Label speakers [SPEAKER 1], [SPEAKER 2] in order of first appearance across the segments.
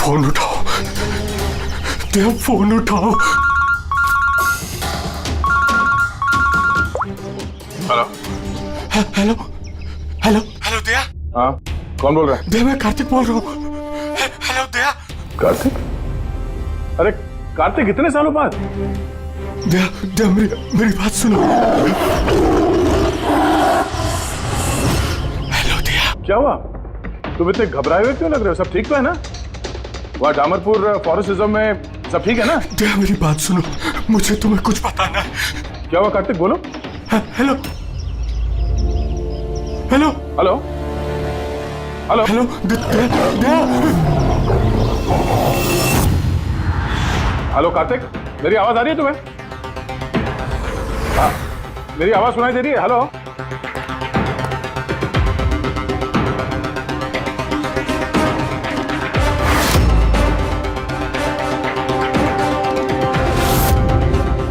[SPEAKER 1] Phone उठाओ, देव phone उठाओ।
[SPEAKER 2] Hello
[SPEAKER 1] hello hello hello दया।
[SPEAKER 2] हाँ, कौन बोल रहा है?
[SPEAKER 1] दया, मैं कार्तिक बोल रहा हूँ। हेलो दया।
[SPEAKER 2] कार्तिक? अरे कार्तिक, इतने सालों बाद?
[SPEAKER 1] दया दया, मेरी बात सुनो। हेलो दया।
[SPEAKER 2] क्या हुआ? तुम इतने घबराए हुए क्यों लग रहे हो? सब ठीक तो है ना? वहाँ डामरपुर फॉरेस्ट रिजर्व में सब ठीक है ना?
[SPEAKER 1] दया, मेरी बात सुनो, मुझे तुम्हें कुछ बताना है।
[SPEAKER 2] क्या हुआ कार्तिक, बोलो।
[SPEAKER 1] Hello hello
[SPEAKER 2] hello hello
[SPEAKER 1] hello Daya.
[SPEAKER 2] Hello Kartik, मेरी आवाज आ रही है तुम्हें? हाँ, मेरी आवाज सुनाई दे रही है? हेलो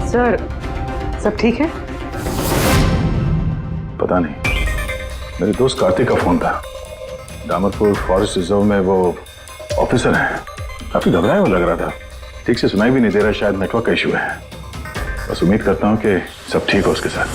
[SPEAKER 3] सर, सब ठीक है?
[SPEAKER 2] पता नहीं, मेरे दोस्त कार्तिक का फोन था। डामरपुर फॉरेस्ट रिजर्व में वो ऑफिसर हैं। काफी घबराया हुआ लग रहा था, ठीक से सुनाई भी नहीं दे रहा। शायद नेटवर्क का इशू है। बस उम्मीद करता हूँ कि सब ठीक हो उसके साथ।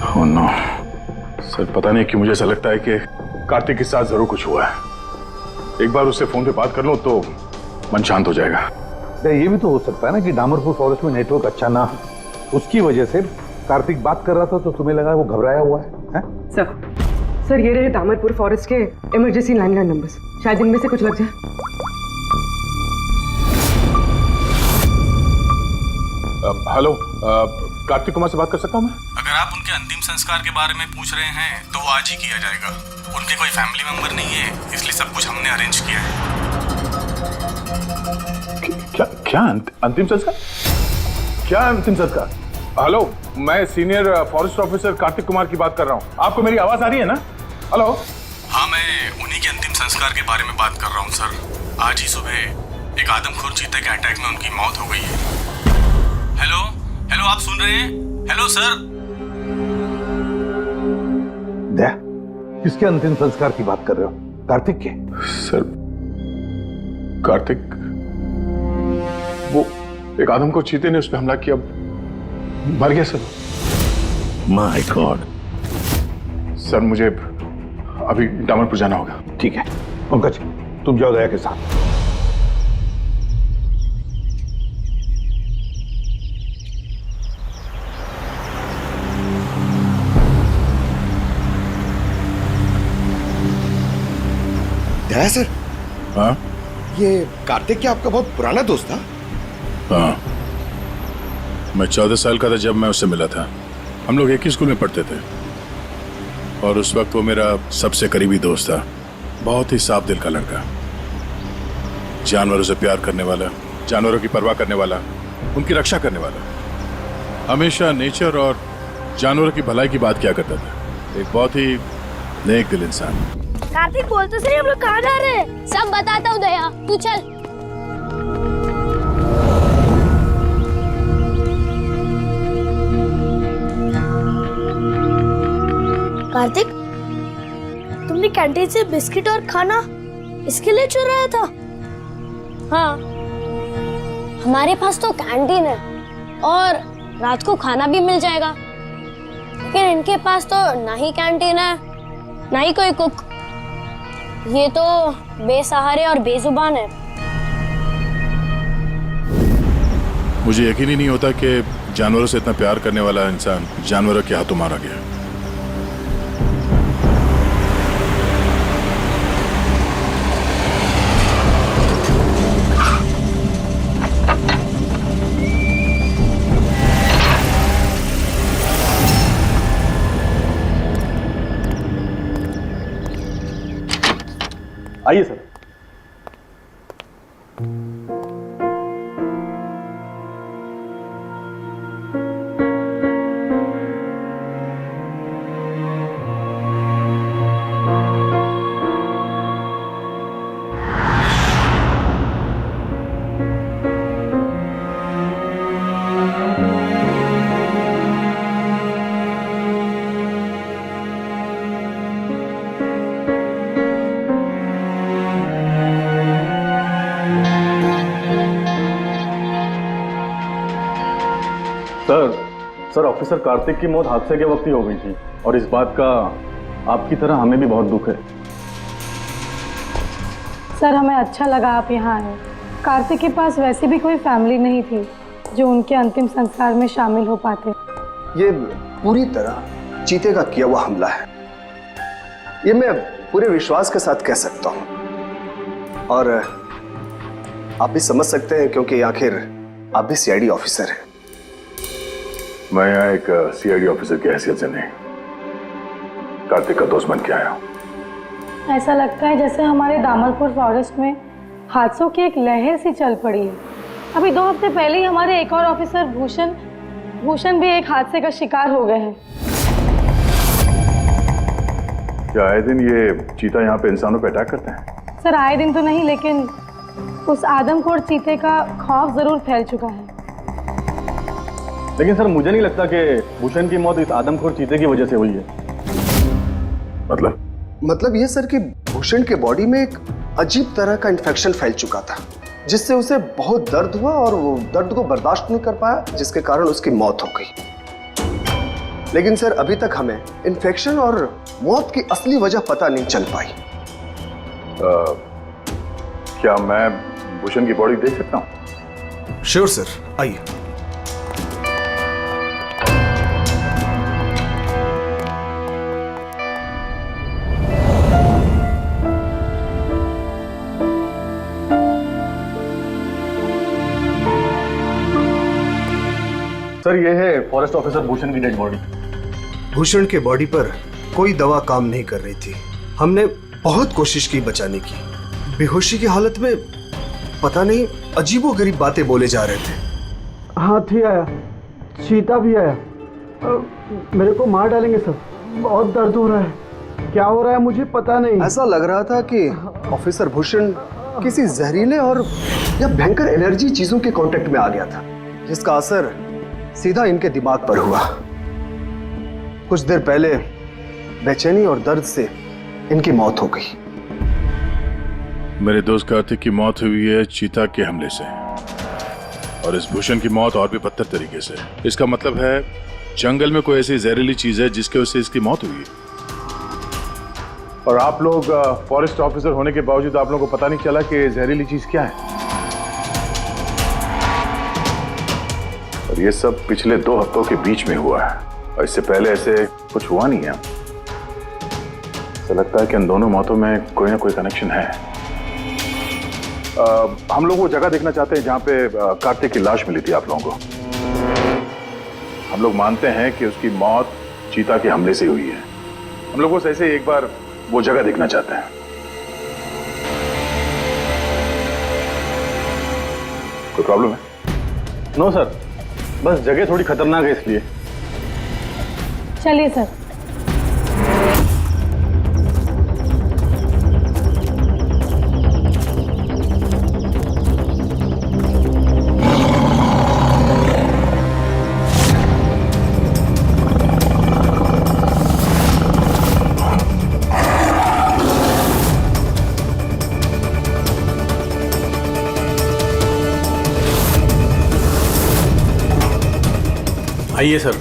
[SPEAKER 2] ओह नो सर, पता नहीं क्यों मुझे ऐसा लगता है कि कार्तिक के साथ जरूर कुछ हुआ है। एक बार उससे फोन पे बात कर लूं तो मन शांत हो जाएगा।
[SPEAKER 4] ये भी तो हो सकता है ना कि डामरपुर फॉरेस्ट में नेटवर्क अच्छा ना हो, उसकी वजह से कार्तिक बात कर रहा था तो तुम्हें लगा वो घबराया हुआ है?
[SPEAKER 3] सर ये रहे डामरपुर फॉरेस्ट के इमरजेंसी लैंडलाइन नंबर्स, शायद इनमें से कुछ लग जाए।
[SPEAKER 2] हेलो, कार्तिक कुमार से बात कर सकता हूँ मैं?
[SPEAKER 5] अगर आप उनके अंतिम संस्कार के बारे में पूछ रहे हैं तो वो आज ही किया जाएगा। उनके कोई फैमिली मेंबर नहीं है, इसलिए सब कुछ हमने अरेंज किया है।
[SPEAKER 2] क्या अंतिम संस्कार? क्या अंतिम संस्कार? हेलो, मैं senior forest officer Kartik Kumar की बात कर रहा हूँ। आपको मेरी आवाज आ रही है ना? हेलो।
[SPEAKER 5] हाँ, मैं उन्हीं के अंतिम संस्कार के बारे में बात कर रहा हूँ सर। आज ही सुबह एक आदमखोर चीते के अटैक में उनकी मौत हो गई है। हेलो हेलो, आप सुन रहे हैं? Hello sir.
[SPEAKER 4] दया, किसके अंतिम संस्कार की बात कर रहे हो? कार्तिक के?
[SPEAKER 2] सर, कार्तिक, वो एक आदम को चीते ने उस पर हमला किया, मर गया सर।
[SPEAKER 4] My God.
[SPEAKER 2] सर, मुझे अभी डामरपुर जाना होगा।
[SPEAKER 4] ठीक है पंकज, तुम जाओ दया के साथ।
[SPEAKER 6] दया सर,
[SPEAKER 2] हाँ
[SPEAKER 6] ये कार्तिक क्या आपका बहुत पुराना दोस्त था?
[SPEAKER 2] हाँ, मैं 14 साल का था जब मैं उससे मिला था। हम लोग एक ही स्कूल में पढ़ते थे और उस वक्त वो मेरा सबसे करीबी दोस्त था। बहुत ही साफ दिल का लड़का, जानवरों से प्यार करने वाला, जानवरों की परवाह करने वाला, उनकी रक्षा करने वाला, हमेशा नेचर और जानवरों की भलाई की बात किया करता था। एक बहुत ही नेक दिल इंसान।
[SPEAKER 7] कार्तिक बोल तो सही, हम लोग कहाँ जा रहे हैं? सब बताता हूँ दया, तू चल। कार्तिक, तुमने कैंटीन से बिस्किट और खाना इसके लिए चुराया था? हाँ, हमारे पास तो कैंटीन है और रात को खाना भी मिल जाएगा, लेकिन इनके पास तो ना ही कैंटीन है ना ही कोई कुक। ये तो बेसहारे और बेजुबान है।
[SPEAKER 2] मुझे यकीन ही नहीं होता कि जानवरों से इतना प्यार करने वाला इंसान जानवरों के हाथों मारा गया।
[SPEAKER 8] आइए सर। सर ऑफिसर कार्तिक की मौत हादसे के वक्त ही हो गई थी और इस बात का आपकी तरह हमें भी बहुत दुख है।
[SPEAKER 9] सर हमें अच्छा लगा आप यहाँ आए। कार्तिक के पास वैसे भी कोई फैमिली नहीं थी जो उनके अंतिम संस्कार में शामिल हो पाते।
[SPEAKER 6] ये पूरी तरह चीते का किया हुआ हमला है, ये मैं पूरे विश्वास के साथ कह सकता हूँ। और आप भी समझ सकते हैं क्योंकि आखिर आप भी सीआईडी ऑफिसर हैं।
[SPEAKER 2] मैं यहाँ एक सीआईडी ऑफिसर की हैसियत से नहीं, कार्तिक का दोस्त बन के आया हूँ।
[SPEAKER 9] ऐसा लगता है जैसे हमारे दामरपुर फॉरेस्ट में हादसों की एक लहर सी चल पड़ी है। अभी 2 हफ्ते पहले ही हमारे एक और ऑफिसर भूषण भी एक हादसे का शिकार हो गए हैं।
[SPEAKER 2] क्या आए दिन ये चीता यहाँ पे इंसानों पे अटैक करते हैं?
[SPEAKER 9] सर आए दिन तो नहीं, लेकिन उस आदमखोर चीते का खौफ जरूर फैल चुका है।
[SPEAKER 8] लेकिन सर मुझे नहीं लगता कि भूषण की मौत इस आदमखोर चीते की वजह से हुई है।
[SPEAKER 6] मतलब ये सर कि भूषण के बॉडी में एक अजीब तरह का इन्फेक्शन फैल चुका था, जिससे उसे बहुत दर्द हुआ और वो दर्द को बर्दाश्त नहीं कर पाया, जिसके कारण उसकी मौत हो गई। लेकिन सर अभी तक हमें इन्फेक्शन और मौत की असली वजह पता नहीं चल पाई।
[SPEAKER 2] क्या मैं भूषण की बॉडी देख सकता हूँ?
[SPEAKER 6] श्योर सर, आइए।
[SPEAKER 8] सर ये है फॉरेस्ट ऑफिसर भूषण की डेड बॉडी।
[SPEAKER 6] भूषण के बॉडी पर कोई दवा काम नहीं कर रही थी। हमने बहुत कोशिश की बचाने की। बेहोशी की हालत में पता नहीं अजीबोगरीब बातें बोले जा रहे थे।
[SPEAKER 10] हाथी आया, चीता भी आया, मेरे को मार डालेंगे सर। बहुत दर्द हो रहा है, क्या हो रहा है मुझे पता नहीं।
[SPEAKER 6] ऐसा लग रहा था कि ऑफिसर भूषण किसी जहरीले और या भयंकर एलर्जी चीजों के कांटेक्ट में आ गया था, जिसका असर सीधा इनके दिमाग पर हुआ। कुछ देर पहले बेचैनी और दर्द से इनकी मौत हो गई।
[SPEAKER 2] मेरे दोस्त कार्तिक की मौत हुई है चीता के हमले से, और इस भूषण की मौत और भी बदतर तरीके से। इसका मतलब है जंगल में कोई ऐसी जहरीली चीज है जिसके वजह से इसकी मौत हुई है। और आप लोग फॉरेस्ट ऑफिसर होने के बावजूद आप लोगों को पता नहीं चला कि जहरीली चीज क्या है। और ये सब पिछले 2 हफ्तों के बीच में हुआ है, और इससे पहले ऐसे कुछ हुआ नहीं है। ऐसा लगता है कि इन दोनों मौतों में कोई ना कोई कनेक्शन है। हम लोग वो जगह देखना चाहते हैं जहां पे कार्तिक की लाश मिली थी आप लोगों को। हम लोग मानते हैं कि उसकी मौत चीता के हमले से हुई है। हम लोग बस ऐसे एक बार वो जगह देखना चाहते हैं। कोई प्रॉब्लम है?
[SPEAKER 8] नो सर, बस जगह थोड़ी खतरनाक है इसलिए।
[SPEAKER 9] चलिए सर।
[SPEAKER 5] आइए सर।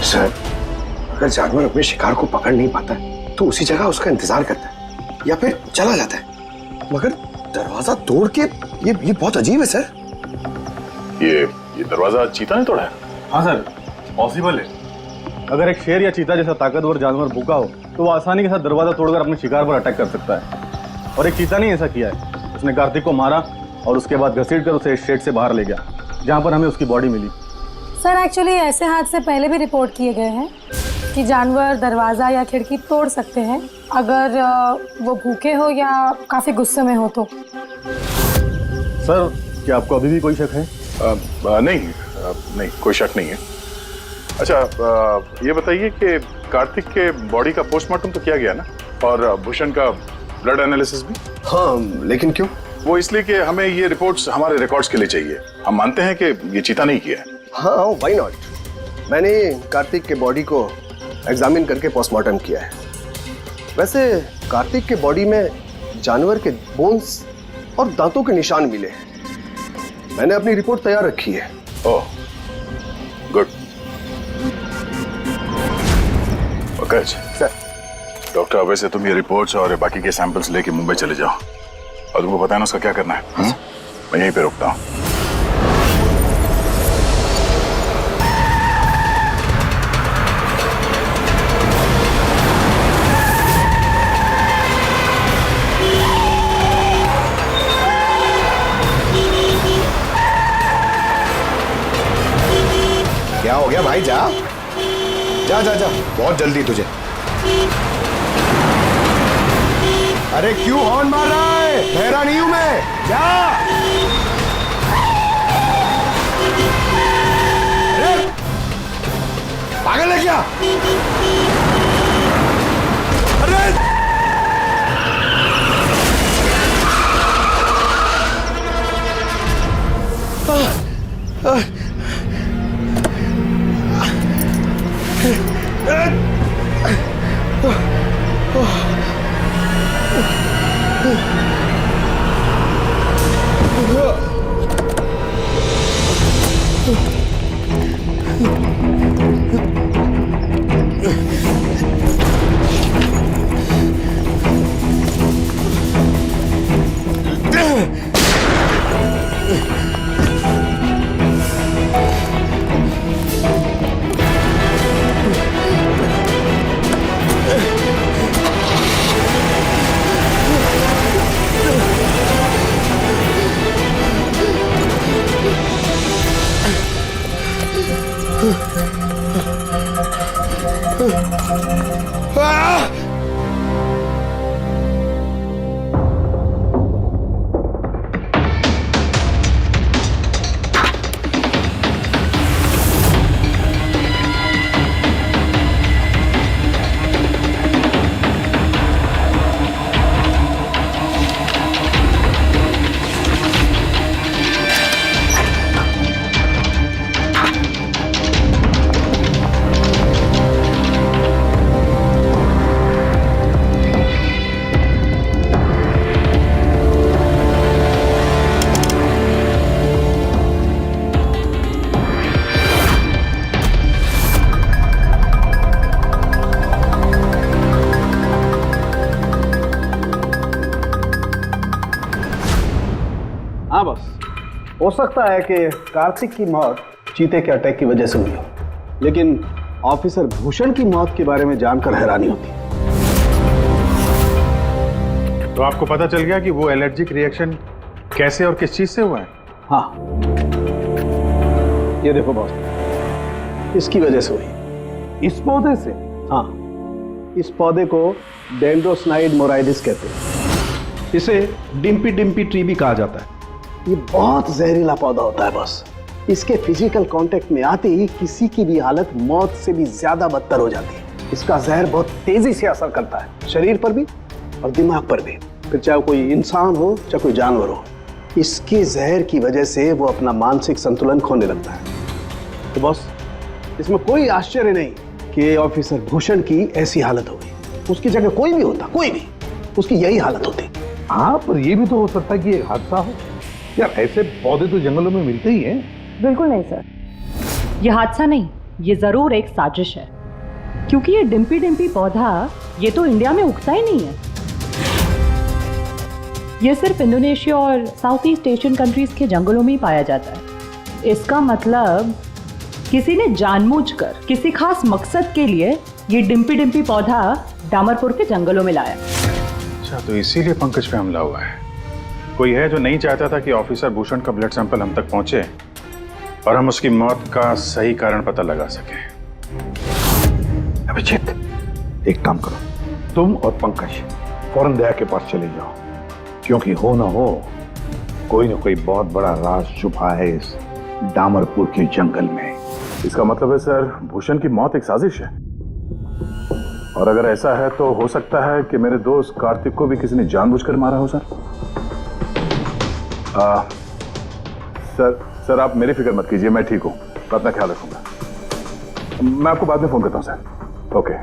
[SPEAKER 6] सर, अगर जानवर अपने शिकार को पकड़ नहीं पाता तो उसी जगह उसका इंतजार करता है या फिर चला जाता है, मगर दरवाजा तोड़ के ये बहुत अजीब है सर।
[SPEAKER 2] ये दरवाजा चीता ने तोड़ा है?
[SPEAKER 8] हाँ सर, पॉसिबल है। अगर एक शेर या चीता जैसा ताकतवर जानवर भूखा हो तो वो आसानी के साथ दरवाजा तोड़कर अपने शिकार पर अटैक कर सकता है। और एक चीता ने ऐसा किया है। उसने कार्तिक को मारा और उसके बाद घसीटकर उसे इस शेड से बाहर ले गया जहाँ पर हमें उसकी बॉडी मिली।
[SPEAKER 9] सर एक्चुअली ऐसे हादसे पहले भी रिपोर्ट किए गए हैं कि जानवर दरवाज़ा या खिड़की तोड़ सकते हैं अगर वो भूखे हो या काफ़ी गुस्से में हो तो।
[SPEAKER 8] सर, क्या आपको अभी भी कोई शक है?
[SPEAKER 2] नहीं, कोई शक नहीं है। अच्छा, ये बताइए कि कार्तिक के बॉडी का पोस्टमार्टम तो किया गया ना, और भूषण का ब्लड एनालिसिस भी?
[SPEAKER 6] हाँ, लेकिन क्यों?
[SPEAKER 2] वो इसलिए कि हमें ये रिपोर्ट्स हमारे रिकॉर्ड्स के लिए चाहिए। हम मानते हैं कि ये चीता नहीं किया है।
[SPEAKER 6] हाँ, व्हाई नॉट। मैंने कार्तिक के बॉडी को एग्जामिन करके पोस्टमार्टम किया है। वैसे कार्तिक के बॉडी में जानवर के बोन्स और दांतों के निशान मिले हैं। मैंने अपनी रिपोर्ट तैयार रखी है।
[SPEAKER 2] ओह, गुड। Okay
[SPEAKER 6] sir.
[SPEAKER 2] डॉक्टर, वैसे तुम ये रिपोर्ट्स और बाकी के सैंपल्स लेके मुंबई चले जाओ, और तुमको पता है ना उसका क्या करना है। मैं यहीं पे रुकता हूँ।
[SPEAKER 6] क्या हो गया भाई? जा जा जा जा, बहुत जल्दी तुझे। अरे क्यों हॉर्न मार रहा है? ठहरा नहीं हूं मैं, जा। अरे पागल है क्या? अरे हो सकता है कि कार्तिक की मौत चीते के अटैक की वजह से हुई हो, लेकिन ऑफिसर भूषण की मौत के बारे में जानकर हैरानी होती है।
[SPEAKER 2] तो आपको पता चल गया कि वो एलर्जिक रिएक्शन कैसे और किस चीज से हुआ है?
[SPEAKER 6] हाँ, ये देखो बॉस, इसकी वजह से हुई।
[SPEAKER 4] इस पौधे से?
[SPEAKER 6] हाँ, इस पौधे को डेंड्रोस्नाइड मोराइडिस कहते हैं।
[SPEAKER 4] इसे डिम्पी डिम्पी ट्री भी कहा जाता है।
[SPEAKER 6] ये बहुत जहरीला पौधा होता है बॉस। इसके फिजिकल कांटेक्ट में आते ही किसी की भी हालत मौत से भी ज्यादा बदतर हो जाती है। इसका जहर बहुत तेजी से असर करता है, शरीर पर भी और दिमाग पर भी, फिर चाहे कोई इंसान हो चाहे कोई जानवर हो। इसके जहर की वजह से वो अपना मानसिक संतुलन खोने लगता है। तो बॉस, इसमें कोई आश्चर्य नहीं कि ऑफिसर भूषण की ऐसी हालत हो गई। उसकी जगह कोई भी होता, कोई भी, उसकी यही हालत होती।
[SPEAKER 4] हाँ, पर यह भी तो हो सकता है कि एक हादसा हो। यार, ऐसे पौधे तो जंगलों में मिलते ही हैं।
[SPEAKER 9] बिल्कुल नहीं सर,
[SPEAKER 11] ये हादसा नहीं, ये जरूर एक साजिश है, क्योंकि ये डिम्पी डिम्पी पौधा ये तो इंडिया में उगता ही नहीं है। ये सिर्फ इंडोनेशिया और साउथ ईस्ट एशियन कंट्रीज के जंगलों में ही पाया जाता है। इसका मतलब किसी ने जानबूझकर किसी खास मकसद के लिए ये डिम्पी डिम्पी पौधा डामरपुर के जंगलों में लाया।
[SPEAKER 2] अच्छा, तो इसीलिए पंकज पे हमला हुआ है। कोई है जो नहीं चाहता था कि ऑफिसर भूषण का ब्लड सैंपल हम तक पहुंचे और हम उसकी मौत का सही कारण पता लगा सके।
[SPEAKER 4] अभिजीत, एक काम करो, तुम और पंकज फौरन दया के पास चले जाओ, क्योंकि हो ना हो कोई ना कोई बहुत बड़ा राज छुपा है इस डामरपुर के जंगल में।
[SPEAKER 2] इसका मतलब है सर, भूषण की मौत एक साजिश है, और अगर ऐसा है तो हो सकता है कि मेरे दोस्त कार्तिक को भी किसी ने जानबूझकर मारा हो। सर आप मेरी फिक्र मत कीजिए, मैं ठीक हूं, मैं अपना ख्याल रखूंगा। मैं आपको बाद में फोन करता हूं सर। ओके।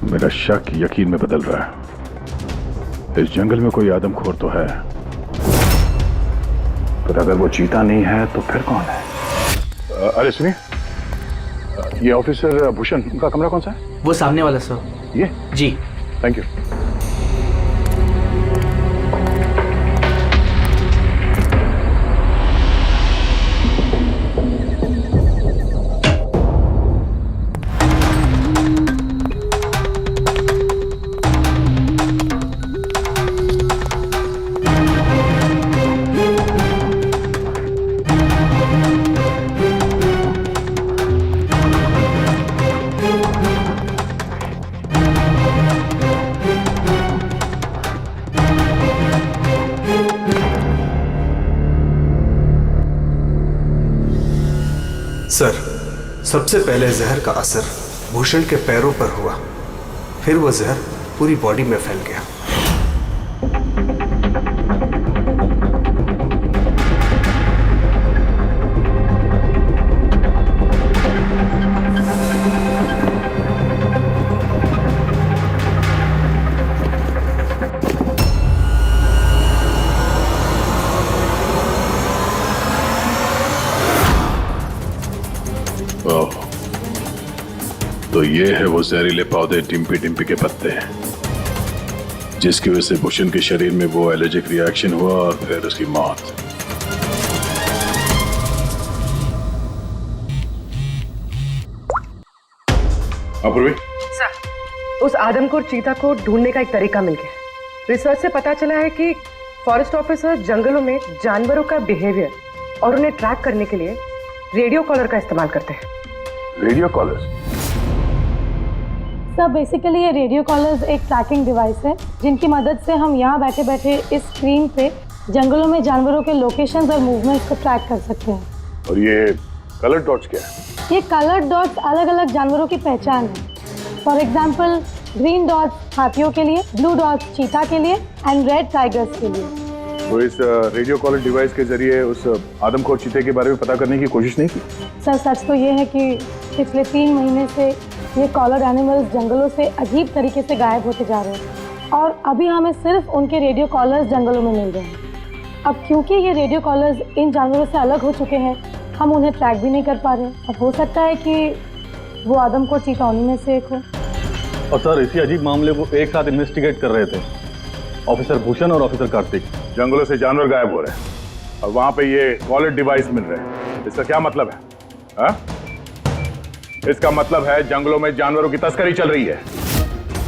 [SPEAKER 2] मेरा शक यकीन में बदल रहा है। इस जंगल में कोई आदमखोर तो है, पर अगर वो चीता नहीं है तो फिर कौन है? अरे सुनिए, ये ऑफिसर भूषण, उनका कमरा कौन सा है?
[SPEAKER 10] वो सामने वाला सर।
[SPEAKER 2] ये?
[SPEAKER 10] जी।
[SPEAKER 2] Thank you.
[SPEAKER 12] सर, सबसे पहले जहर का असर भूषण के पैरों पर हुआ, फिर वो जहर पूरी बॉडी में फैल गया।
[SPEAKER 2] तो ये है वो जहरीले पौधे डिम्पी डिम्पी के पत्ते हैं, जिसकी वजह से भूषण के शरीर में वो एलर्जिक रिएक्शन हुआ और फिर उसकी मौत। अपूर्वी,
[SPEAKER 3] सर, उस आदमखोर चीता को ढूंढने का एक तरीका मिल गया। रिसर्च से पता चला है कि फॉरेस्ट ऑफिसर जंगलों में जानवरों का बिहेवियर और उन्हें ट्रैक करने के लिए रेडियो कॉलर का इस्तेमाल करते हैं।
[SPEAKER 2] Radio collars?
[SPEAKER 9] सर, बेसिकली ये रेडियो कॉलर्स एक ट्रैकिंग डिवाइस है, जिनकी मदद से हम यहाँ बैठे बैठे इस स्क्रीन पे जंगलों में जानवरों के लोकेशंस और मूवमेंट्स को ट्रैक कर सकते हैं।
[SPEAKER 2] और ये कलर डॉट्स क्या है?
[SPEAKER 9] ये कलर डॉट्स अलग अलग जानवरों की पहचान है। फॉर एग्जाम्पल, ग्रीन डॉट्स हाथियों के लिए, ब्लू डॉट्स चीता के लिए एंड रेड टाइगर्स के लिए।
[SPEAKER 2] तो इस रेडियो कॉलर डिवाइस के जरिए उस आदमखोर चीते के बारे में पता करने की कोशिश नहीं की?
[SPEAKER 9] सर, सच तो ये है कि पिछले 3 महीने से ये कॉलर एनिमल्स जंगलों से अजीब तरीके से गायब होते जा रहे हैं, और अभी हमें सिर्फ उनके रेडियो कॉलर्स जंगलों में मिल रहे हैं। अब क्योंकि ये रेडियो कॉलर्स इन जानवरों से अलग हो चुके हैं, हम उन्हें ट्रैक भी नहीं कर पा रहे। अब हो सकता है कि वो आदमखोर चीता उन्हीं में से एक हो।
[SPEAKER 8] और सर, इसी अजीब मामले को एक साथ इन्वेस्टिगेट कर रहे थे ऑफिसर भूषण और ऑफिसर कार्तिक।
[SPEAKER 2] जंगलों से जानवर गायब हो रहे हैं, और वहां पे ये कॉलर डिवाइस मिल रहे हैं। इसका क्या मतलब है? हा? इसका मतलब है जंगलों में जानवरों की तस्करी चल रही है।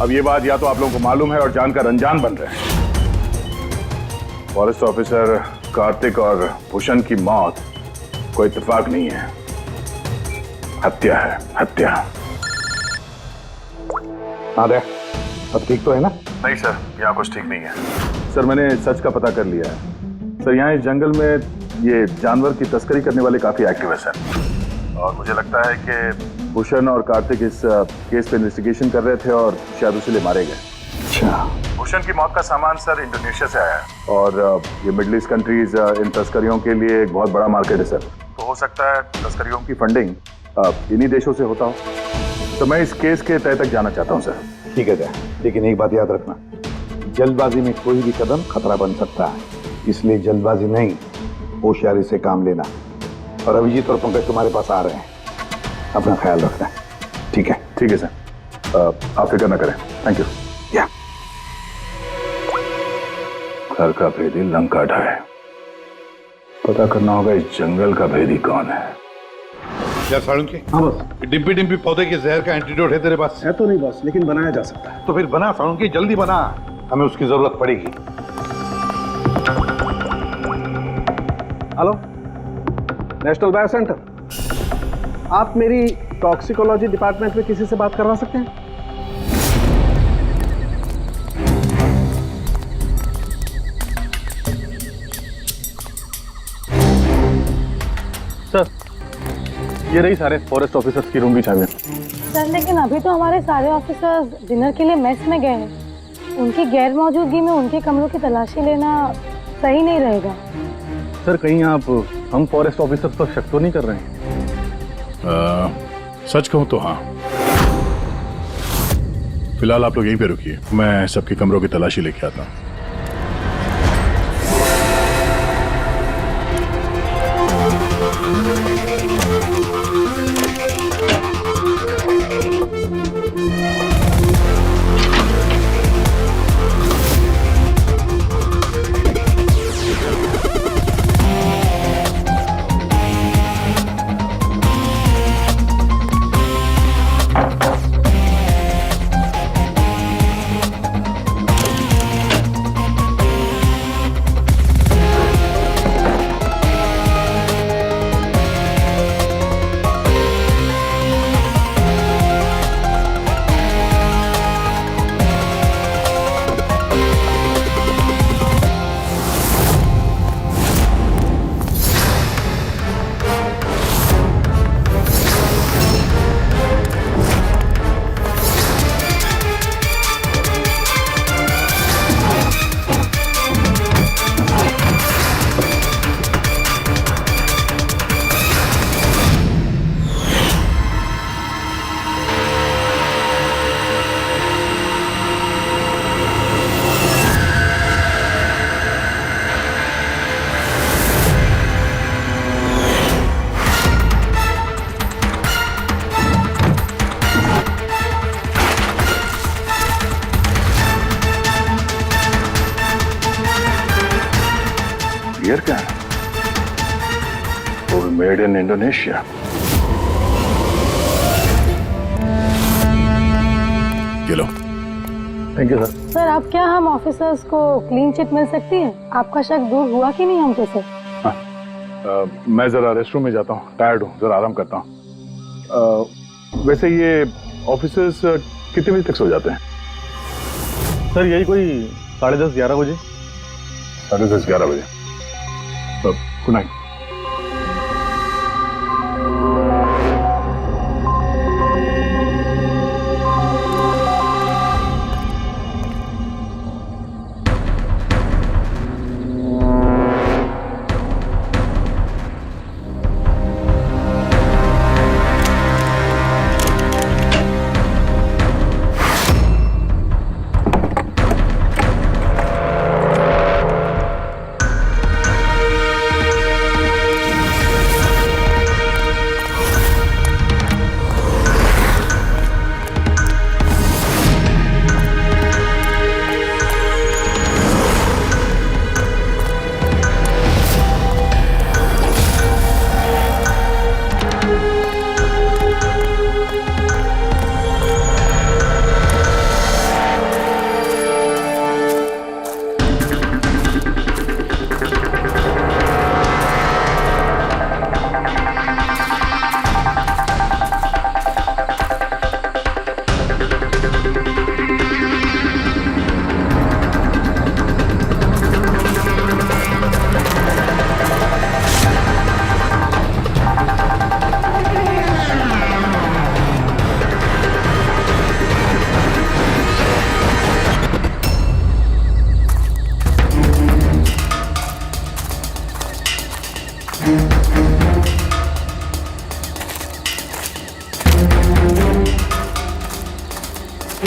[SPEAKER 2] अब ये बात या तो आप लोगों को मालूम है और जानकर अनजान बन रहे हैं। फॉरेस्ट ऑफिसर कार्तिक और भूषण की मौत कोई इत्तेफाक नहीं है, हत्या है, हत्या।
[SPEAKER 4] अरे अब ठीक तो है ना?
[SPEAKER 2] नहीं सर, यहाँ कुछ ठीक नहीं है। सर मैंने सच का पता कर लिया है। सर यहाँ इस जंगल में ये जानवर की तस्करी करने वाले काफी एक्टिव है सर, और मुझे लगता है कि भूषण और कार्तिक इस केस पे इन्वेस्टिगेशन कर रहे थे और शायद उसीलिए मारे गए।
[SPEAKER 4] अच्छा।
[SPEAKER 2] भूषण की मौत का सामान सर इंडोनेशिया से आया है और ये मिडिल ईस्ट कंट्रीज इन तस्करियों के लिए एक बहुत बड़ा मार्केट है सर। तो हो सकता है तस्करियों की फंडिंग इन्हीं देशों से होता हो। तो मैं इस केस के तह तक जाना चाहता हूँ सर।
[SPEAKER 4] ठीक है जय, लेकिन एक बात याद रखना, जल्दबाजी में कोई भी कदम खतरा बन सकता है, इसलिए जल्दबाजी नहीं, होशियारी से काम लेना। और अभिजीत और पंकज तुम्हारे पास आ रहे हैं, अपना ख्याल रखना। ठीक है?
[SPEAKER 2] ठीक है सर, आप फिक्र न करें। Thank you.
[SPEAKER 4] या
[SPEAKER 2] घर का भेदी लंका ढाए, पता करना होगा इस जंगल का भेदी कौन है।
[SPEAKER 4] यार साळुंके,
[SPEAKER 10] हाँ बस।
[SPEAKER 4] डिम्पी डिम्पी पौधे के जहर का एंटीडोट है तेरे पास?
[SPEAKER 10] है तो नहीं बस, लेकिन बनाया जा सकता है।
[SPEAKER 4] तो फिर बना साळुंके, जल्दी बना, हमें उसकी जरूरत पड़ेगी।
[SPEAKER 10] हेलो, नेशनल बायो सेंटर, आप मेरी टॉक्सिकोलॉजी डिपार्टमेंट में किसी से बात करवा सकते हैं?
[SPEAKER 8] सर ये रही सारे फॉरेस्ट ऑफिसर्स की रूम की चाबियां।
[SPEAKER 9] सर लेकिन अभी तो हमारे सारे ऑफिसर्स डिनर के लिए मेस में गए हैं। उनकी गैर मौजूदगी में उनके कमरों की तलाशी लेना सही नहीं रहेगा।
[SPEAKER 8] सर कहीं आप हम फॉरेस्ट ऑफिसर्स पर शक तो नहीं कर रहे हैं?
[SPEAKER 2] सच कहूं तो हाँ। फिलहाल आप लोग यहीं पे रुकिए, मैं सबके कमरों की तलाशी लेके आता हूँ। Here क्या है? वो भी made in Indonesia. Low.
[SPEAKER 8] Thank you sir.
[SPEAKER 9] Sir अब क्या हम ऑफिसर्स को क्लीन चिट मिल सकती है? आपका शक दूर हुआ कि नहीं हम पे सर?
[SPEAKER 2] मैं जरा रेस्टरूम में जाता हूँ, टायर्ड हूँ, जरा आराम करता हूँ। वैसे ये ऑफिसर्स कितने बजे तक सो जाते हैं?
[SPEAKER 8] सर यही कोई 10:30 11 बजे।
[SPEAKER 2] 10:30 11 बजे। Good night.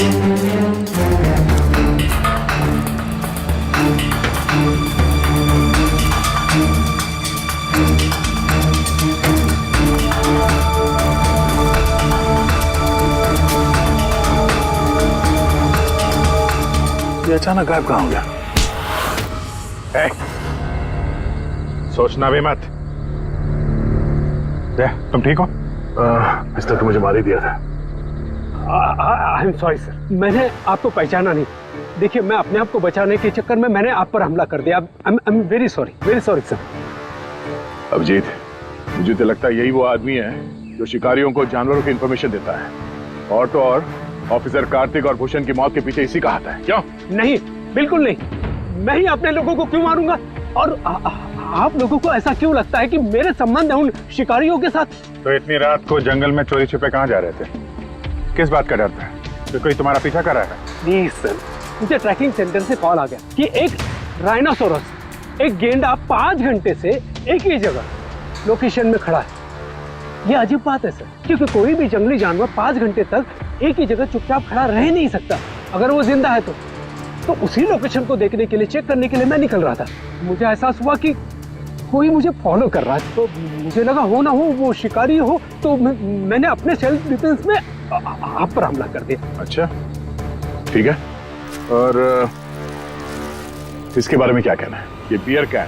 [SPEAKER 2] ये अचानक गायब कहाँ हो गया? ए, सोचना भी मत। तुम ठीक हो? इसने तो मुझे मार ही दिया था।
[SPEAKER 10] आई एम सॉरी सर, मैंने आपको पहचाना नहीं। देखिए, मैं अपने आप को बचाने के चक्कर में मैंने आप पर हमला कर दिया। I am very sorry sir.
[SPEAKER 2] Abhijit, मुझे तो लगता है यही वो आदमी है जो शिकारियों को जानवरों की इंफॉर्मेशन देता है। और तो और ऑफिसर कार्तिक और भूषण की मौत के पीछे इसी का हाथ है। क्यों?
[SPEAKER 10] नहीं, बिल्कुल नहीं। मैं ही अपने लोगों को क्यों मारूंगा? और आप लोगों को ऐसा क्यों लगता है कि मेरे संबंध है उन शिकारियों के साथ?
[SPEAKER 2] तो इतनी रात को जंगल में चोरी छिपे कहाँ जा रहे थे? किस बात का डर था? तो कोई तुम्हारा पीछा कर रहा है?
[SPEAKER 10] नहीं सर, मुझे ट्रैकिंग सेंटर से कॉल आ गया कि एक राइनोसोरस, एक गेंडा 5 घंटे से एक ही जगह लोकेशन में खड़ा है। ये अजीब बात है सर, क्योंकि कोई भी जंगली जानवर 5 घंटे तक एक ही जगह चुपचाप खड़ा रह नहीं सकता अगर वो जिंदा है तो उसी लोकेशन को देखने के लिए, चेक करने के लिए मैं निकल रहा था। मुझे एहसास हुआ कि कोई मुझे फॉलो कर रहा है, तो मुझे लगा हो ना हो वो शिकारी हो, तो मैंने अपने सेल्फ डिफेंस में आप पर हमला कर दिया।
[SPEAKER 2] अच्छा, ठीक है। और इसके बारे में क्या कहना है? ये beer can,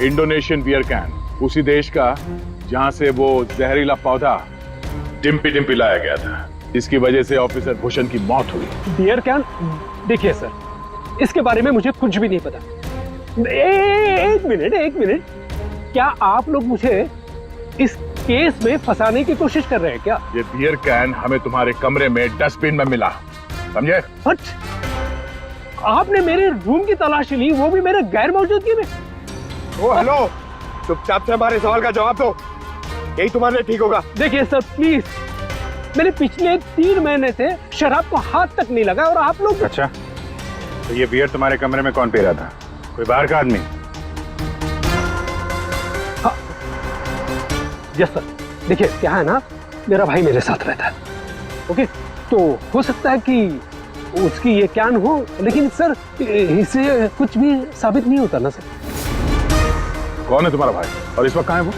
[SPEAKER 2] Indonesian beer can, उसी देश का जहां से वो जहरीला पौधा डिम्पी डिम्पी लाया गया था, इसकी वजह से ऑफिसर भूषण की मौत हुई।
[SPEAKER 10] Beer can? देखिए सर, इसके बारे में मुझे कुछ भी नहीं पता। एक मिनट, क्या आप लोग मुझे इस केस में फंसाने की कोशिश कर रहे हैं क्या?
[SPEAKER 2] ये बियर कैन हमें तुम्हारे कमरे में डस्टबिन में मिला, समझे?
[SPEAKER 10] बट आपने मेरे रूम की तलाशी ली, वो भी मेरे गैर मौजूदगी में।
[SPEAKER 13] ओ हेलो, चुपचाप से हमारे सवाल का जवाब दो, यही तुम्हारे लिए ठीक होगा।
[SPEAKER 10] देखिए सर प्लीज, मैंने पिछले 3 महीने से शराब को हाथ तक नहीं लगा और आप लोग।
[SPEAKER 2] अच्छा, तो ये बियर तुम्हारे कमरे में कौन पी रहा था? कोई बाहर का आदमी?
[SPEAKER 10] हाँ, यस सर। देखिए क्या है ना, मेरा भाई मेरे साथ रहता है, ओके? तो हो सकता है कि उसकी ये कैन हो, लेकिन सर इससे कुछ भी साबित नहीं होता ना सर।
[SPEAKER 2] कौन है तुम्हारा भाई और इस वक्त कहाँ है वो?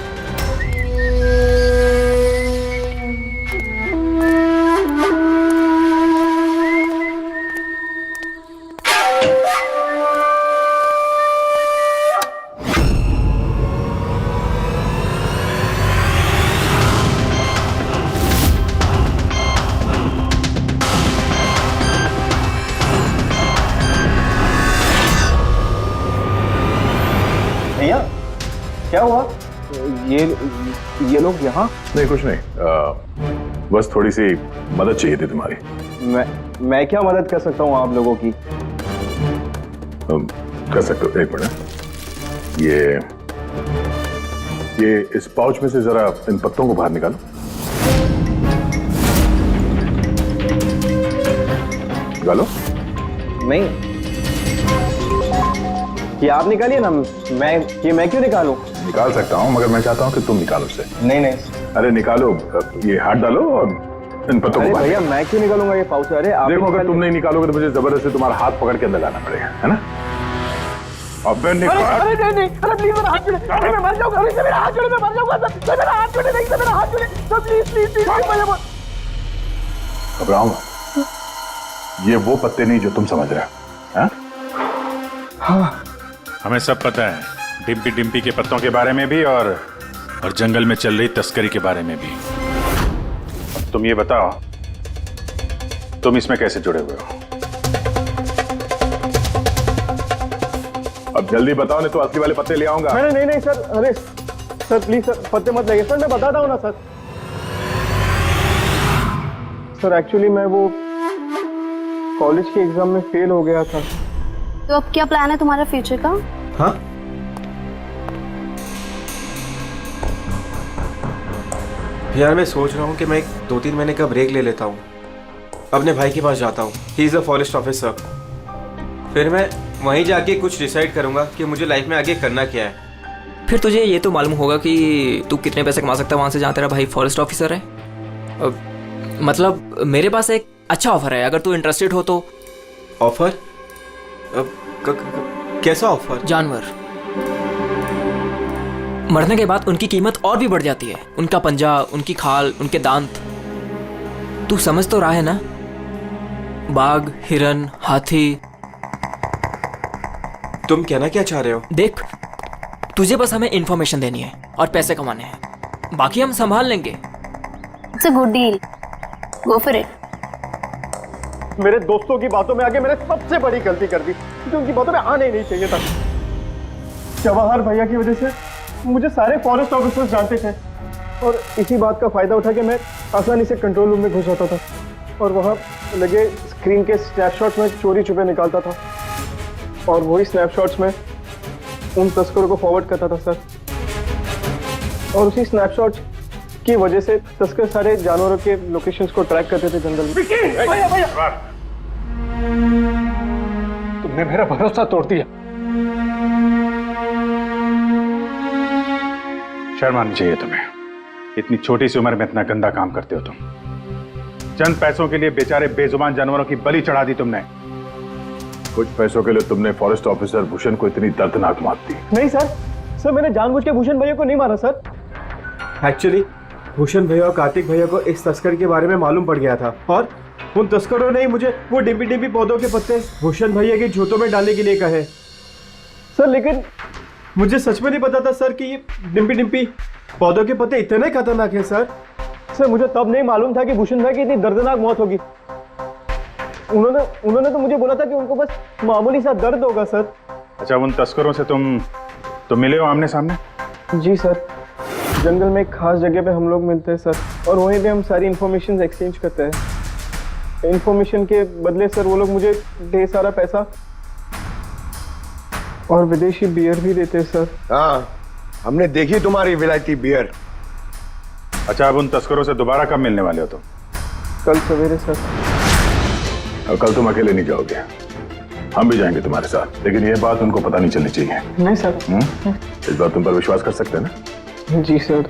[SPEAKER 8] भैया क्या हुआ? ये लोग यहाँ?
[SPEAKER 2] नहीं, कुछ नहीं, बस थोड़ी सी मदद चाहिए थी तुम्हारी।
[SPEAKER 8] मैं क्या मदद कर सकता हूँ आप लोगों की?
[SPEAKER 2] कर सकते हो। एक मिनट, ये इस पाउच में से जरा इन पत्तों को बाहर निकालो। निकालो।
[SPEAKER 8] नहीं, ये आप निकालिए ना, मैं क्यों निकालूं?
[SPEAKER 2] निकाल सकता हूँ, मगर मैं चाहता हूँ कि तुम निकालो इसे।
[SPEAKER 8] नहीं।
[SPEAKER 2] अरे निकालो, ये हाथ डालो और इन पत्तों को बाहर।
[SPEAKER 8] भैया मैं क्यों निकालूंगा ये पाउच? अरे आप
[SPEAKER 2] देखो, अगर तुम नहीं निकालोगे तो मुझे जबरदस्ती तुम्हारा हाथ पकड़ के अंदर लाना पड़ेगा, है ना? अब
[SPEAKER 10] नहीं, अरे प्लीज मेरा हाथ छोड़े, अरे मैं मर जाऊंगा, अरे मेरा हाथ छोड़े, मैं मर जाऊंगा सर, मेरा हाथ छोड़े, नहीं सर, मेरा हाथ छोड़े सर, प्लीज
[SPEAKER 2] घबराओ मत, ये वो पत्ते नहीं जो तुम समझ रहे हो।
[SPEAKER 13] हाँ, हमें सब पता है, डिम्पी डिम्पी के पत्तों के बारे में भी और जंगल में चल रही तस्करी के बारे में भी। अब तुम ये बताओ, तुम इसमें कैसे जुड़े हुए हो?
[SPEAKER 2] अब जल्दी बताओ, नहीं तो असली वाले पत्ते ले आऊंगा।
[SPEAKER 8] नहीं सर, अरे सर प्लीज सर, पत्ते मत लगे सर, मैं बताता हूँ ना सर। सर एक्चुअली मैं वो कॉलेज के एग्जाम में फेल हो गया था।
[SPEAKER 7] तो अब क्या प्लान है तुम्हारा फ्यूचर का?
[SPEAKER 12] हाँ, यार मैं सोच रहा हूँ कि मैं 2-3 महीने का ब्रेक ले लेता हूँ, अपने भाई के पास जाता हूँ। He is a forest officer. फिर मैं वहीं जाके कुछ डिसाइड करूँगा कि मुझे लाइफ में आगे करना क्या है।
[SPEAKER 14] फिर तुझे ये तो मालूम होगा कि तू कितने पैसे कमा सकता है वहाँ से जहाँ तेरा भाई फॉरेस्ट ऑफिसर है। मतलब मेरे पास एक अच्छा ऑफर है, अगर तू इंटरेस्टेड हो तो।
[SPEAKER 12] ऑफर? कैसा ऑफर?
[SPEAKER 14] जानवर मरने के बाद उनकी कीमत और भी बढ़ जाती है। उनका पंजा, उनकी खाल, उनके दांत, तू समझ तो रहा है ना? बाघ, हिरन, हाथी।
[SPEAKER 12] तुम कहना क्या चाह रहे हो?
[SPEAKER 14] देख, तुझे बस हमें इंफॉर्मेशन देनी है और पैसे कमाने हैं, बाकी हम संभाल लेंगे।
[SPEAKER 7] It's a good deal, go for it.
[SPEAKER 8] मेरे दोस्तों की बातों में आके मैंने सबसे बड़ी गलती कर दी, क्योंकि उनकी बातों में आने ही नहीं चाहिए था। जवाहर भैया की वजह से मुझे सारे फॉरेस्ट ऑफिसर्स जानते थे और इसी बात का फायदा उठा के मैं आसानी से कंट्रोल रूम में घुस जाता था और वहाँ लगे स्क्रीन के स्नैपशॉट्स में चोरी छुपे निकालता था और वही स्नैपशॉट्स में उन तस्करों को फॉरवर्ड करता था सर। और उसी स्नैपशॉट्स की वजह से तस्कर सारे जानवरों के लोकेशंस को ट्रैक करते थे जंगल में।
[SPEAKER 10] भैया भैया, तुमने मेरा भरोसा तोड़ दिया।
[SPEAKER 13] शर्म आनी चाहिए तुम्हें, इतनी छोटी सी उम्र में इतना गंदा काम करते हो तुम। चंद पैसों के लिए बेचारे बेजुबान जानवरों की बलि चढ़ा दी तुमने।
[SPEAKER 2] कुछ पैसों के लिए तुमने फॉरेस्ट ऑफिसर भूषण को इतनी दर्दनाक मार दी।
[SPEAKER 8] नहीं सर, सर मैंने जानबूझ के भूषण भैया को नहीं मारा सर।
[SPEAKER 12] एक्चुअली भूषण भैया और कार्तिक भैया को इस तस्कर के बारे में मालूम पड़ गया था और उन तस्करों ने ही मुझे वो डिम्पी डिम्पी पौधों के पत्ते भूषण भैया के जूतों में डालने के लिए कहे।
[SPEAKER 8] सर लेकिन
[SPEAKER 12] मुझे सच में नहीं पता था सर कि ये डिम्पी डिम्पी पौधों के पत्ते इतने खतरनाक हैं सर।
[SPEAKER 8] सर मुझे तब नहीं मालूम था कि भूषण भाई की इतनी दर्दनाक मौत होगी। उन्होंने तो मुझे बोला था कि उनको बस मामूली सा दर्द होगा सर।
[SPEAKER 13] अच्छा, उन तस्करों से तुम मिले हो आमने सामने?
[SPEAKER 8] जी सर, जंगल में एक खास जगह पे हम लोग मिलते हैं सर और वहीं पे हम सारी इंफॉर्मेशन एक्सचेंज करते हैं। इंफॉर्मेशन के बदले सर वो लोग मुझे ढेर सारा पैसा और विदेशी बियर भी देते हैं सर।
[SPEAKER 4] हाँ, हमने देखी तुम्हारी विलायती बियर।
[SPEAKER 13] अच्छा, अब उन तस्करों से दोबारा कब मिलने वाले हो तुम?
[SPEAKER 8] कल सवेरे सर।
[SPEAKER 2] और कल तुम अकेले नहीं जाओगे, हम भी जाएंगे तुम्हारे साथ, लेकिन ये बात उनको पता नहीं चलनी चाहिए।
[SPEAKER 8] नहीं सर।
[SPEAKER 2] इस बात तुम पर विश्वास कर सकते हैं ना?
[SPEAKER 8] जी सर।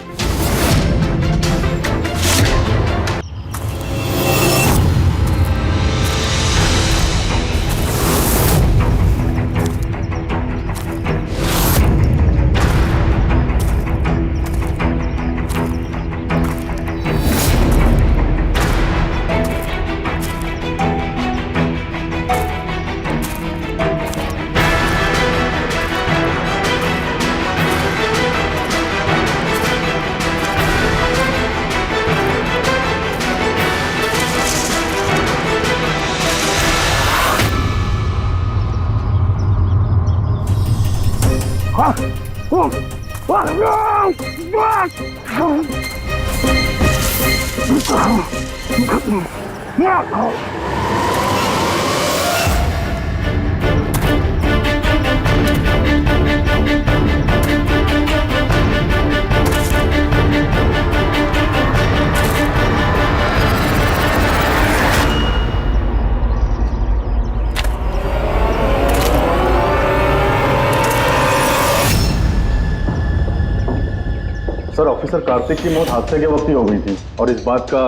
[SPEAKER 8] सर, ऑफिसर कार्तिक की मौत हादसे के वक्त ही हो गई थी और इस बात का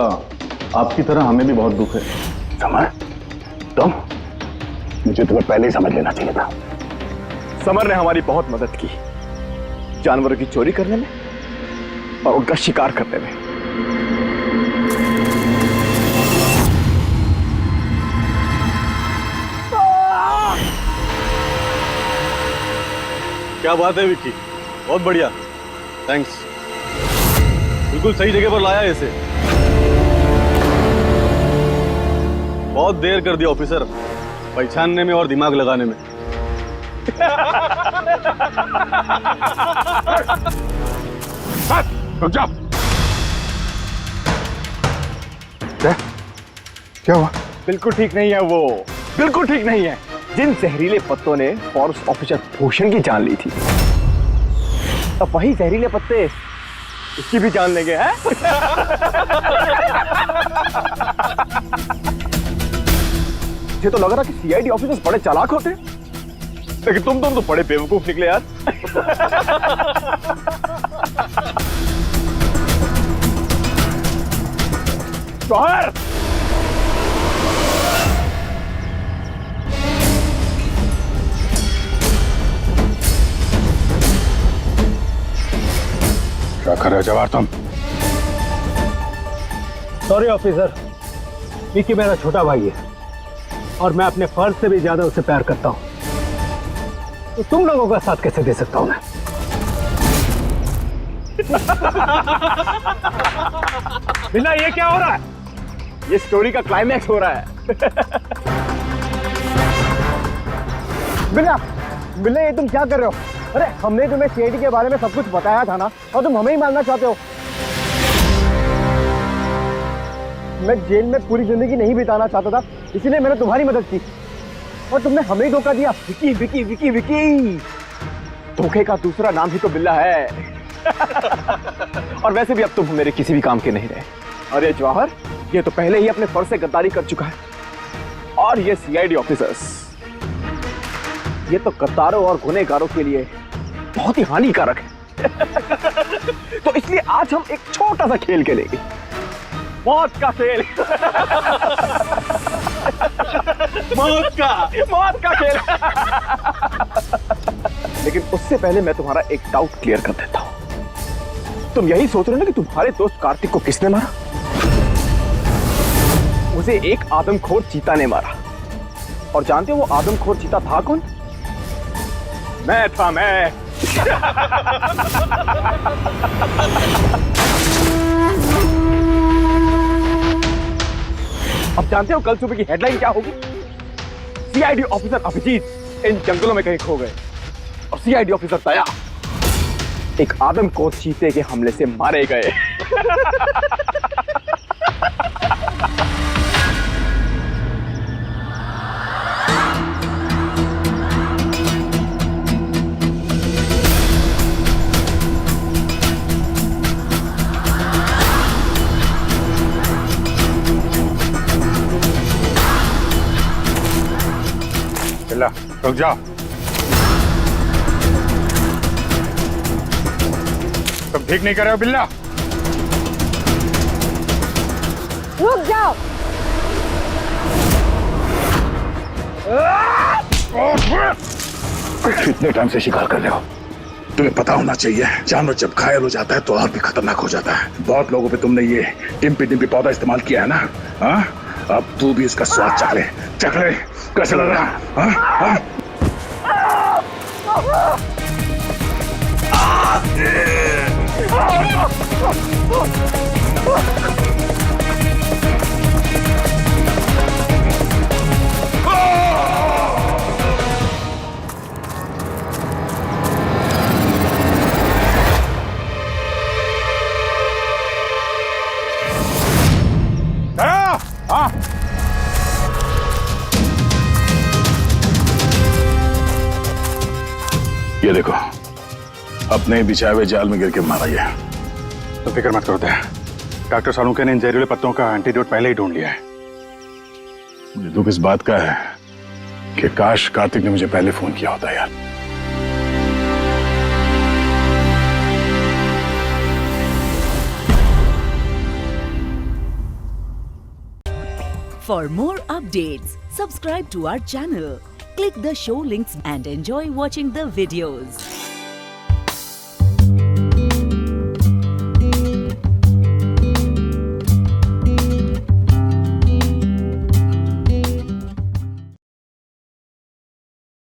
[SPEAKER 8] आपकी तरह हमें भी बहुत दुख है।
[SPEAKER 2] समर, तुम मुझे तुम्हें पहले ही समझ लेना चाहिए था।
[SPEAKER 8] समर ने हमारी बहुत मदद की, जानवरों की चोरी करने में और उनका शिकार करने में।
[SPEAKER 5] क्या बात है विक्की, बहुत बढ़िया, थैंक्स। बिल्कुल सही जगह पर लाया इसे। बहुत देर कर दिया ऑफिसर, पहचानने में और दिमाग लगाने में।
[SPEAKER 2] रुक जाओ। क्या हुआ?
[SPEAKER 8] बिल्कुल ठीक नहीं है वो, बिल्कुल ठीक नहीं है। जिन जहरीले पत्तों ने फॉरेस्ट ऑफिसर भूषण की जान ली थी, अब वही जहरीले पत्ते इसकी भी जान लेंगे, हैं? मुझे तो लग रहा कि सीआईडी ऑफिसर्स बड़े चालाक होते, लेकिन तुम तो बड़े बेवकूफ निकले यार। जौहर!
[SPEAKER 13] क्या कर रहे हो जवाहर तुम?
[SPEAKER 10] सॉरी ऑफिसर, विकी मेरा छोटा भाई है और मैं अपने फर्ज से भी ज्यादा उसे प्यार करता हूं, तो तुम लोगों का साथ कैसे दे सकता हूं मैं? बिना ये क्या हो रहा है?
[SPEAKER 8] ये स्टोरी का क्लाइमैक्स हो रहा है। बिल्ला, बिल्ला ये तुम क्या कर रहे हो? अरे हमने तुम्हें सीआईडी के बारे में सब कुछ बताया था ना, और तुम हमें ही मारना चाहते हो। मैं जेल में पूरी जिंदगी नहीं बिताना चाहता था, इसीलिए मैंने तुम्हारी मदद की, और तुमने हमें ही धोखा दिया। विकी विकी विकी विकी, धोखे का दूसरा नाम ही तो बिल्ला है। और वैसे भी अब तुम मेरे किसी भी काम के नहीं रहे। अरे जवाहर, ये तो पहले ही अपने फर्ज से गद्दारी कर चुका है, और ये सीआईडी ऑफिसर्स, ये तो गद्दारों और गुनहगारों के लिए बहुत ही हानिकारक है। तो इसलिए आज हम एक छोटा सा खेल खेलेंगे, मौत का खेल। मौत का खेल। लेकिन उससे पहले मैं तुम्हारा एक डाउट क्लियर कर देता हूं। तुम यही सोच रहे हो ना कि तुम्हारे दोस्त कार्तिक को किसने मारा? उसे एक आदमखोर चीता ने मारा, और जानते हो वो आदमखोर चीता था कौन? मैं था, मैं। अब जानते हो कल सुबह की हेडलाइन क्या होगी? सीआईडी ऑफिसर अभिजीत इन जंगलों में कहीं खो गए, और सीआईडी ऑफिसर दया एक आदमखोर चीते के हमले से मारे गए।
[SPEAKER 13] बिल्ला, रुक जाओ। तुम ठीक नहीं कर रहे हो बिल्ला।
[SPEAKER 9] रुक जाओ।
[SPEAKER 4] कितने टाइम से शिकार कर रहे हो? तुम्हें पता होना चाहिए, जानवर जब घायल हो जाता है तो और भी खतरनाक हो जाता है। बहुत लोगों पे तुमने ये डिम्पी डिम्पी पौधा इस्तेमाल किया है ना? हाँ, अब तू भी इसका स्वाद चख ले। चख ले, कैसे लग रहा है? हाँ? हाँ? ये देखो, अपने बिछाए हुए जाल में गिर के मारा गया।
[SPEAKER 13] तो फिक्र मत करो दया, डॉक्टर सालुंके ने इन जहरीले पत्तों का एंटीडोट पहले ही ढूंढ लिया है।
[SPEAKER 2] मुझे दुख इस बात का है कि काश कार्तिक ने मुझे पहले फोन किया होता यार।
[SPEAKER 15] For more updates, subscribe to our channel, click the show links and enjoy watching the videos.